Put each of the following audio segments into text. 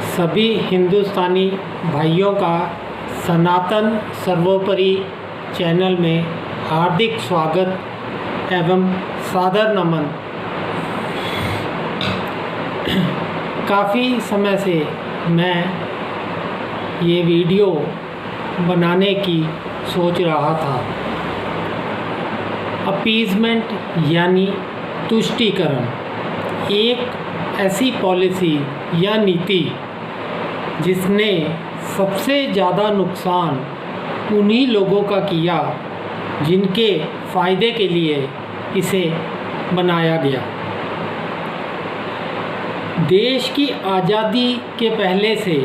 सभी हिंदुस्तानी भाइयों का सनातन सर्वोपरि चैनल में हार्दिक स्वागत एवं सादर नमन। काफ़ी समय से मैं ये वीडियो बनाने की सोच रहा था। अपीज़मेंट यानी तुष्टीकरण एक ऐसी पॉलिसी या नीति जिसने सबसे ज़्यादा नुकसान उन्हीं लोगों का किया जिनके फ़ायदे के लिए इसे बनाया गया। देश की आज़ादी के पहले से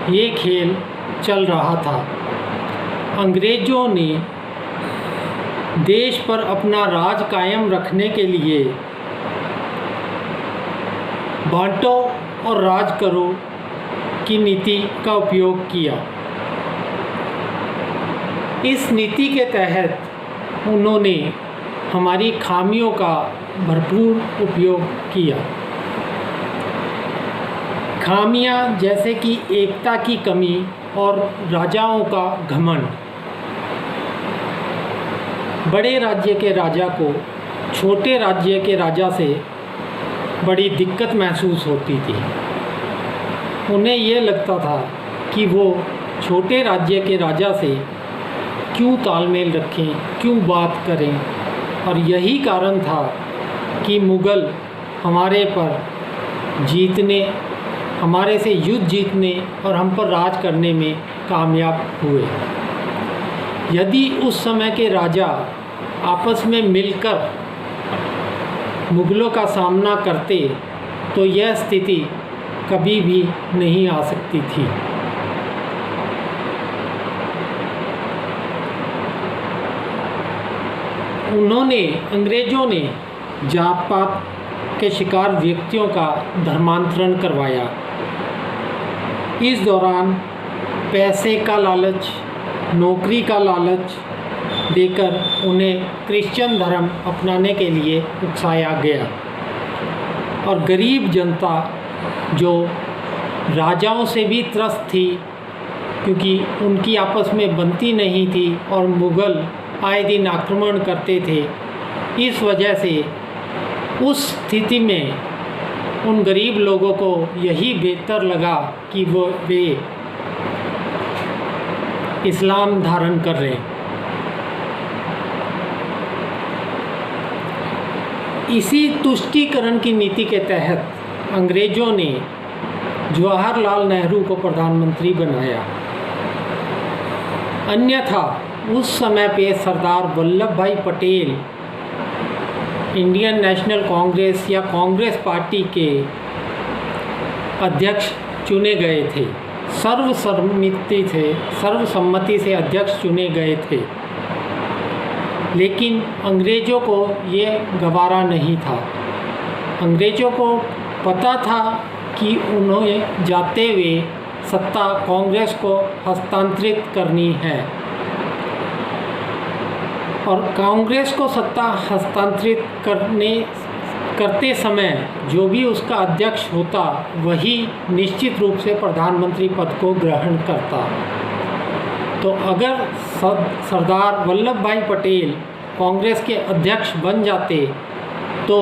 ये खेल चल रहा था। अंग्रेज़ों ने देश पर अपना राज कायम रखने के लिए बांटो और राज करो की नीति का उपयोग किया। इस नीति के तहत उन्होंने हमारी खामियों का भरपूर उपयोग किया। खामियां जैसे कि एकता की कमी और राजाओं का घमंड। बड़े राज्य के राजा को छोटे राज्य के राजा से बड़ी दिक्कत महसूस होती थी। उन्हें ये लगता था कि वो छोटे राज्य के राजा से क्यों तालमेल रखें, क्यों बात करें, और यही कारण था कि मुग़ल हमारे पर जीतने, हमारे से युद्ध जीतने और हम पर राज करने में कामयाब हुए। यदि उस समय के राजा आपस में मिलकर मुग़लों का सामना करते तो यह स्थिति कभी भी नहीं आ सकती थी। अंग्रेज़ों ने जात पात के शिकार व्यक्तियों का धर्मांतरण करवाया। इस दौरान पैसे का लालच, नौकरी का लालच देकर उन्हें क्रिश्चियन धर्म अपनाने के लिए उकसाया गया और गरीब जनता जो राजाओं से भी त्रस्त थी क्योंकि उनकी आपस में बनती नहीं थी और मुग़ल आए दिन आक्रमण करते थे। इस वजह से उस स्थिति में उन गरीब लोगों को यही बेहतर लगा कि वे इस्लाम धारण कर रहे हैं। इसी तुष्टीकरण की नीति के तहत अंग्रेज़ों ने जवाहरलाल नेहरू को प्रधानमंत्री बनाया। अन्यथा उस समय पे सरदार वल्लभ भाई पटेल इंडियन नेशनल कांग्रेस या कांग्रेस पार्टी के अध्यक्ष चुने गए थे। सर्वसम्मति से अध्यक्ष चुने गए थे, लेकिन अंग्रेज़ों को ये गवारा नहीं था। अंग्रेज़ों को पता था कि उन्हें जाते हुए सत्ता कांग्रेस को हस्तांतरित करनी है और कांग्रेस को सत्ता हस्तांतरित करते समय जो भी उसका अध्यक्ष होता वही निश्चित रूप से प्रधानमंत्री पद को ग्रहण करता। तो अगर सरदार वल्लभ भाई पटेल कांग्रेस के अध्यक्ष बन जाते तो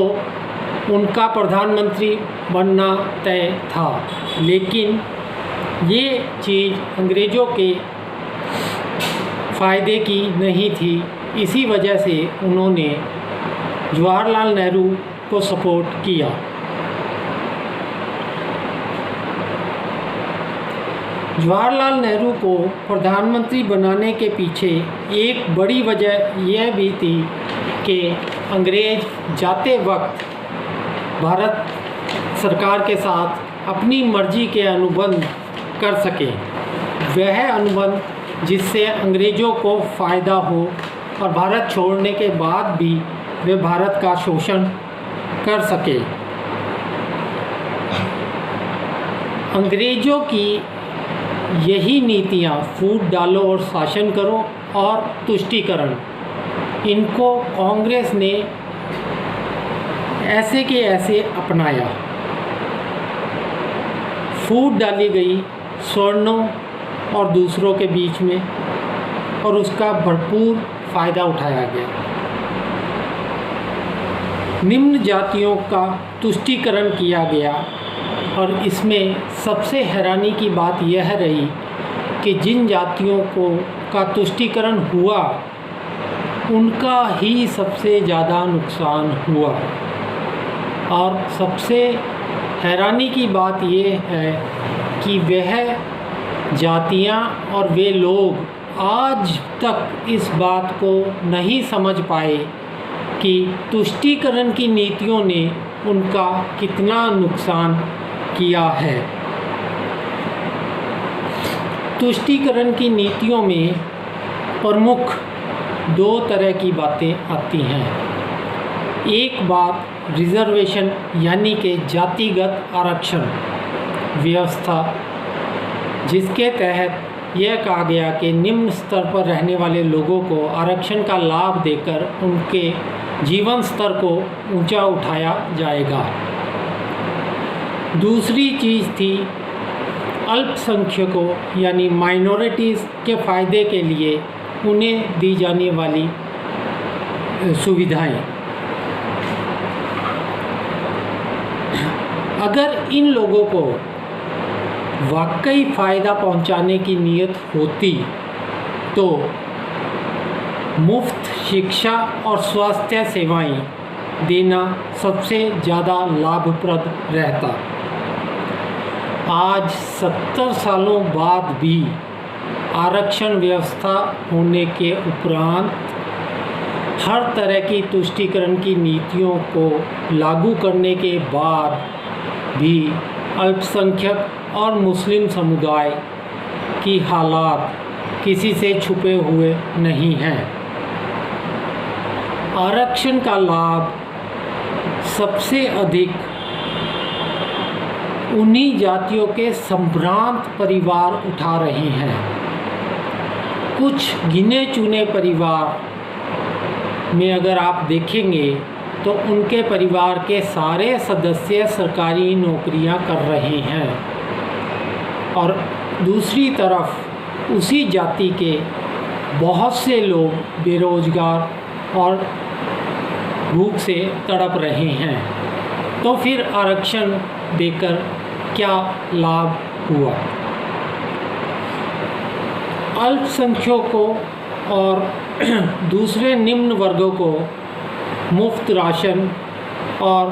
उनका प्रधानमंत्री बनना तय था, लेकिन ये चीज़ अंग्रेज़ों के फ़ायदे की नहीं थी। इसी वजह से उन्होंने जवाहरलाल नेहरू को सपोर्ट किया। जवाहरलाल नेहरू को प्रधानमंत्री बनाने के पीछे एक बड़ी वजह यह भी थी कि अंग्रेज़ जाते वक्त भारत सरकार के साथ अपनी मर्ज़ी के अनुबंध कर सकें। वह अनुबंध जिससे अंग्रेज़ों को फ़ायदा हो और भारत छोड़ने के बाद भी वे भारत का शोषण कर सके। अंग्रेज़ों की यही नीतियाँ फूट डालो और शासन करो और तुष्टीकरण, इनको कांग्रेस ने ऐसे के ऐसे अपनाया। फूट डाली गई सवर्णों और दूसरों के बीच में और उसका भरपूर फ़ायदा उठाया गया। निम्न जातियों का तुष्टीकरण किया गया और इसमें सबसे हैरानी की बात यह रही कि जिन जातियों का तुष्टीकरण हुआ उनका ही सबसे ज़्यादा नुकसान हुआ। और सबसे हैरानी की बात यह है कि वह जातियां और वे लोग आज तक इस बात को नहीं समझ पाए कि तुष्टीकरण की नीतियों ने उनका कितना नुकसान किया है। तुष्टीकरण की नीतियों में प्रमुख दो तरह की बातें आती हैं। एक बात रिजर्वेशन यानी कि जातिगत आरक्षण व्यवस्था, जिसके तहत यह कहा गया कि निम्न स्तर पर रहने वाले लोगों को आरक्षण का लाभ देकर उनके जीवन स्तर को ऊंचा उठाया जाएगा। दूसरी चीज़ थी अल्पसंख्यकों यानी माइनॉरिटीज़ के फ़ायदे के लिए उन्हें दी जाने वाली सुविधाएं। अगर इन लोगों को वाकई फ़ायदा पहुंचाने की नीयत होती तो मुफ्त शिक्षा और स्वास्थ्य सेवाएं देना सबसे ज़्यादा लाभप्रद रहता। आज 70 सालों बाद भी आरक्षण व्यवस्था होने के उपरांत हर तरह की तुष्टीकरण की नीतियों को लागू करने के बाद भी अल्पसंख्यक और मुस्लिम समुदाय की हालात किसी से छुपे हुए नहीं हैं। आरक्षण का लाभ सबसे अधिक उन्हीं जातियों के संभ्रांत परिवार उठा रहे हैं। कुछ गिने चुने परिवार में अगर आप देखेंगे तो उनके परिवार के सारे सदस्य सरकारी नौकरियां कर रहे हैं और दूसरी तरफ उसी जाति के बहुत से लोग बेरोजगार और भूख से तड़प रहे हैं। तो फिर आरक्षण देकर क्या लाभ हुआ? अल्पसंख्यकों और दूसरे निम्न वर्गों को मुफ्त राशन और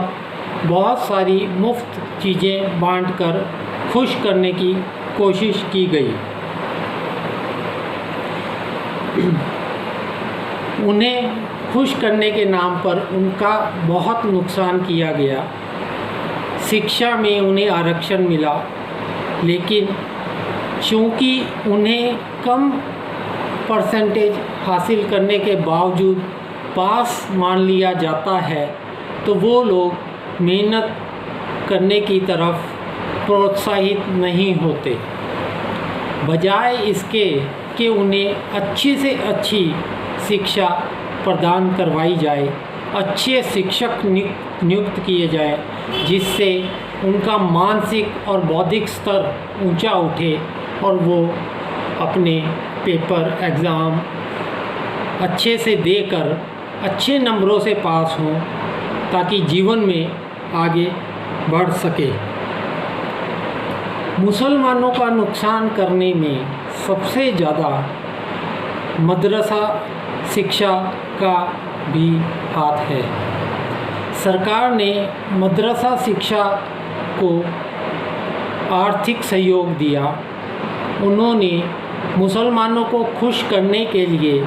बहुत सारी मुफ्त चीज़ें बांटकर खुश करने की कोशिश की गई। उन्हें खुश करने के नाम पर उनका बहुत नुकसान किया गया। शिक्षा में उन्हें आरक्षण मिला, लेकिन चूँकि उन्हें कम परसेंटेज हासिल करने के बावजूद पास मान लिया जाता है तो वो लोग मेहनत करने की तरफ प्रोत्साहित नहीं होते। बजाय इसके कि उन्हें अच्छी से अच्छी शिक्षा प्रदान करवाई जाए, अच्छे शिक्षक नियुक्त किए जाए जिससे उनका मानसिक और बौद्धिक स्तर ऊंचा उठे और वो अपने पेपर एग्ज़ाम अच्छे से देकर अच्छे नंबरों से पास हों ताकि जीवन में आगे बढ़ सके। मुसलमानों का नुकसान करने में सबसे ज़्यादा मदरसा शिक्षा का भी हाथ है। सरकार ने मदरसा शिक्षा को आर्थिक सहयोग दिया। उन्होंने मुसलमानों को खुश करने के लिए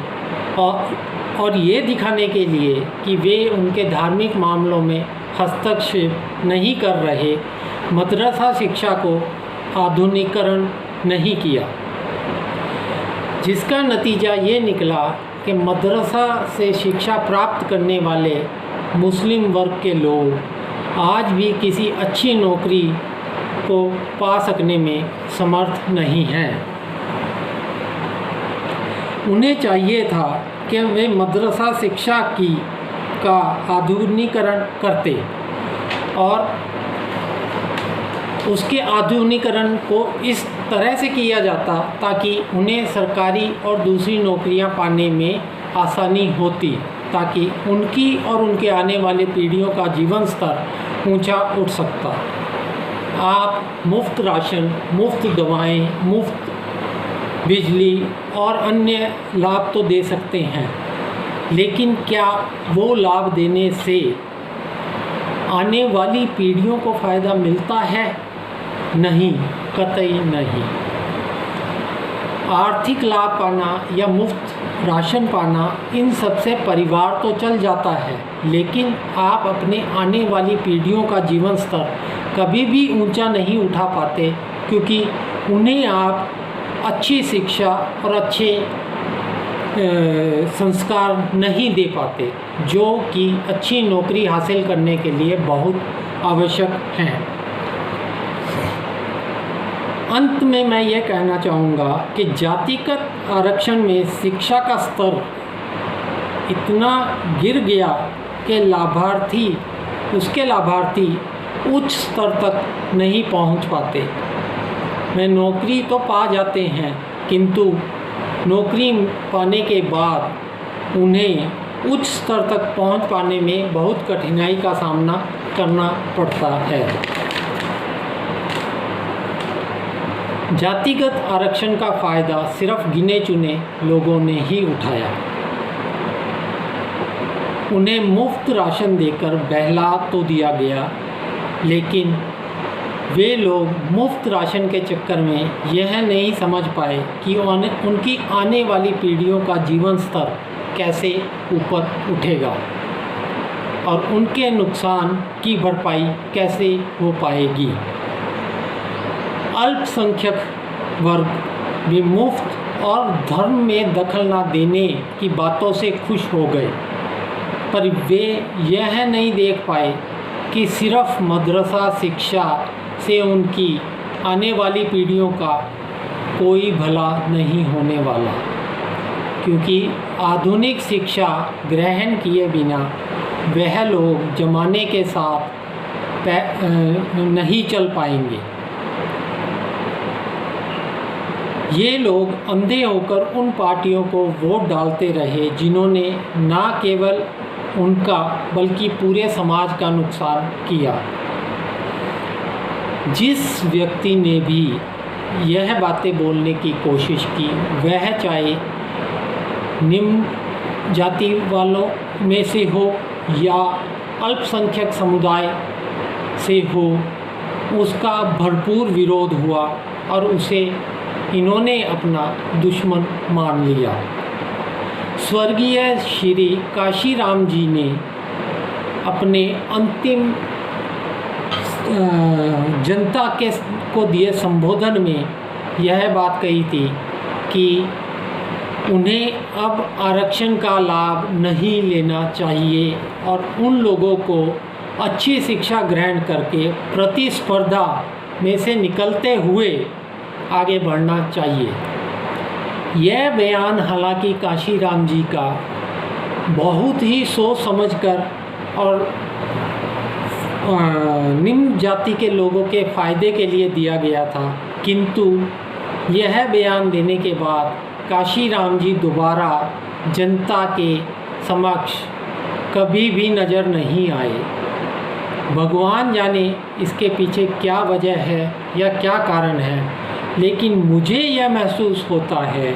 और ये दिखाने के लिए कि वे उनके धार्मिक मामलों में हस्तक्षेप नहीं कर रहे, मदरसा शिक्षा को आधुनिकीकरण नहीं किया, जिसका नतीजा ये निकला कि मदरसा से शिक्षा प्राप्त करने वाले मुस्लिम वर्ग के लोग आज भी किसी अच्छी नौकरी को पा सकने में समर्थ नहीं हैं। उन्हें चाहिए था कि वे मदरसा शिक्षा का आधुनिकीकरण करते और उसके आधुनिकीकरण को इस तरह से किया जाता ताकि उन्हें सरकारी और दूसरी नौकरियां पाने में आसानी होती, ताकि उनकी और उनके आने वाले पीढ़ियों का जीवन स्तर ऊंचा उठ सकता। आप मुफ्त राशन, मुफ्त दवाएं, मुफ्त बिजली और अन्य लाभ तो दे सकते हैं, लेकिन क्या वो लाभ देने से आने वाली पीढ़ियों को फ़ायदा मिलता है? नहीं, कतई नहीं। आर्थिक लाभ पाना या मुफ्त राशन पाना, इन सब से परिवार तो चल जाता है, लेकिन आप अपने आने वाली पीढ़ियों का जीवन स्तर कभी भी ऊंचा नहीं उठा पाते, क्योंकि उन्हें आप अच्छी शिक्षा और अच्छे संस्कार नहीं दे पाते, जो कि अच्छी नौकरी हासिल करने के लिए बहुत आवश्यक हैं। अंत में मैं ये कहना चाहूँगा कि जातिगत आरक्षण में शिक्षा का स्तर इतना गिर गया कि उसके लाभार्थी उच्च स्तर तक नहीं पहुँच पाते। वे नौकरी तो पा जाते हैं, किंतु नौकरी पाने के बाद उन्हें उच्च स्तर तक पहुँच पाने में बहुत कठिनाई का सामना करना पड़ता है। जातिगत आरक्षण का फ़ायदा सिर्फ गिने चुने लोगों ने ही उठाया। उन्हें मुफ्त राशन देकर बहला तो दिया गया, लेकिन वे लोग मुफ्त राशन के चक्कर में यह नहीं समझ पाए कि उनकी आने वाली पीढ़ियों का जीवन स्तर कैसे ऊपर उठेगा और उनके नुकसान की भरपाई कैसे हो पाएगी। अल्पसंख्यक वर्ग भी मुफ्त और धर्म में दखल न देने की बातों से खुश हो गए, पर वे यह नहीं देख पाए कि सिर्फ मदरसा शिक्षा से उनकी आने वाली पीढ़ियों का कोई भला नहीं होने वाला, क्योंकि आधुनिक शिक्षा ग्रहण किए बिना वह लोग ज़माने के साथ नहीं चल पाएंगे। ये लोग अंधे होकर उन पार्टियों को वोट डालते रहे जिन्होंने न केवल उनका बल्कि पूरे समाज का नुकसान किया। जिस व्यक्ति ने भी यह बातें बोलने की कोशिश की, वह चाहे निम्न जाति वालों में से हो या अल्पसंख्यक समुदाय से हो, उसका भरपूर विरोध हुआ और उसे इन्होंने अपना दुश्मन मान लिया। स्वर्गीय श्री काशीराम जी ने अपने अंतिम जनता को दिए संबोधन में यह बात कही थी कि उन्हें अब आरक्षण का लाभ नहीं लेना चाहिए और उन लोगों को अच्छी शिक्षा ग्रहण करके प्रतिस्पर्धा में से निकलते हुए आगे बढ़ना चाहिए। यह बयान हालांकि काशीराम जी का बहुत ही सोच समझकर और निम्न जाति के लोगों के फ़ायदे के लिए दिया गया था, किंतु यह बयान देने के बाद काशीराम जी दोबारा जनता के समक्ष कभी भी नज़र नहीं आए। भगवान जाने इसके पीछे क्या वजह है या क्या कारण है, लेकिन मुझे यह महसूस होता है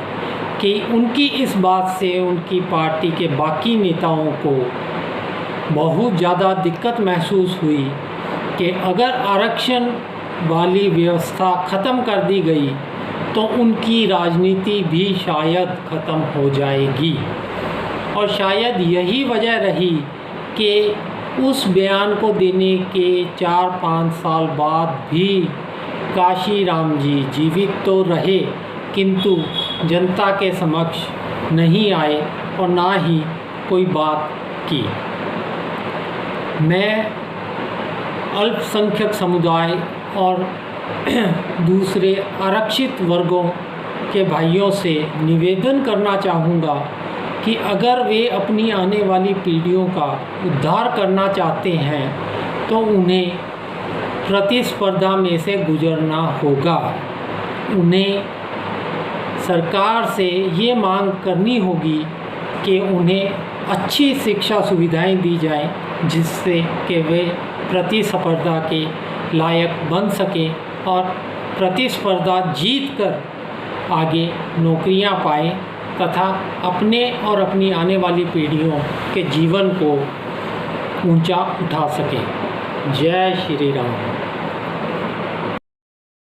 कि उनकी इस बात से उनकी पार्टी के बाकी नेताओं को बहुत ज़्यादा दिक्कत महसूस हुई कि अगर आरक्षण वाली व्यवस्था ख़त्म कर दी गई तो उनकी राजनीति भी शायद ख़त्म हो जाएगी। और शायद यही वजह रही कि उस बयान को देने के 4-5 साल बाद भी काशीराम जी जीवित तो रहे, किंतु जनता के समक्ष नहीं आए और ना ही कोई बात की। मैं अल्पसंख्यक समुदाय और दूसरे आरक्षित वर्गों के भाइयों से निवेदन करना चाहूँगा कि अगर वे अपनी आने वाली पीढ़ियों का उद्धार करना चाहते हैं तो उन्हें प्रतिस्पर्धा में से गुजरना होगा। उन्हें सरकार से ये मांग करनी होगी कि उन्हें अच्छी शिक्षा सुविधाएं दी जाएं, जिससे कि वे प्रतिस्पर्धा के लायक बन सकें और प्रतिस्पर्धा जीत कर आगे नौकरियां पाएं तथा अपने और अपनी आने वाली पीढ़ियों के जीवन को ऊंचा उठा सकें। जय श्री राम।